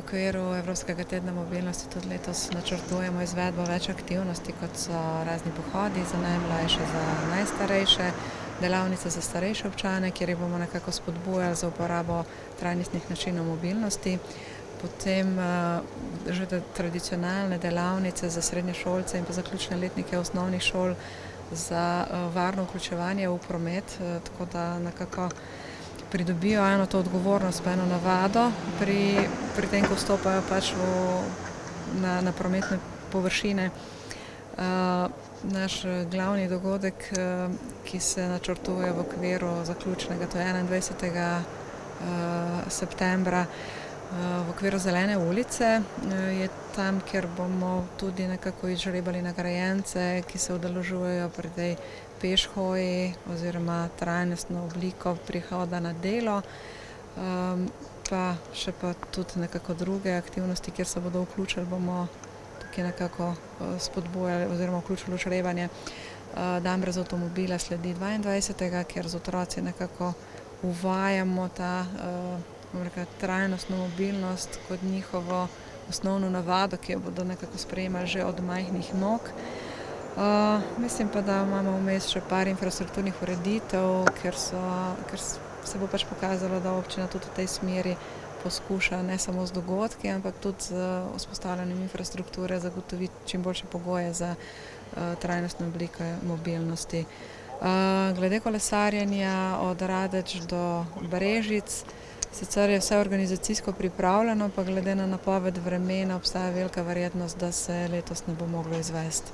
okviru Evropskega tedna mobilnosti tudi letos načrtujemo izvedbo več aktivnosti, kot so razni pohodi za najmlajše, za najstarejše, delavnice za starejše občane, kjer jih bomo nekako spodbujali za uporabo trajnostnih načinov mobilnosti. Potem že tradicionalne delavnice za srednješolce in pa zaključne letnike osnovnih šol za varno vključevanje v promet, tako da nekako pridobijo eno to odgovornost, eno navado pri tem, ko vstopajo pač na prometne površine. Naš glavni dogodek, ki se načrtuje v okviru zaključnega, to je 21. septembra, v okviru Zelene ulice, je tam, kjer bomo tudi nekako izžrebali nagrajence, ki se udeležujejo pri tej pešhoji oziroma trajnostno obliko prihoda na delo, pa še pa tudi nekako druge aktivnosti, kjer se bodo vključili, bomo tukaj nekako spodbujali oziroma vključili v žrebanje. Dan brez avtomobila sledi 22., kjer z otroci nekako uvajamo ta trajnostno mobilnost kot njihovo osnovno navado, ki jo bodo nekako sprejemali že od majhnih nog. Mislim pa, da imamo vmes še par infrastrukturnih ureditev, ker se bo pač pokazalo, da občina tudi v tej smeri poskuša ne samo z dogodki, ampak tudi z vzpostavljanjem infrastrukture zagotoviti čim boljše pogoje za trajnostne oblike mobilnosti. Glede kolesarjenja od Radeč do Brežic, sicer je vse organizacijsko pripravljeno, pa glede na napoved vremena obstaja velika verjetnost, da se letos ne bo moglo izvesti.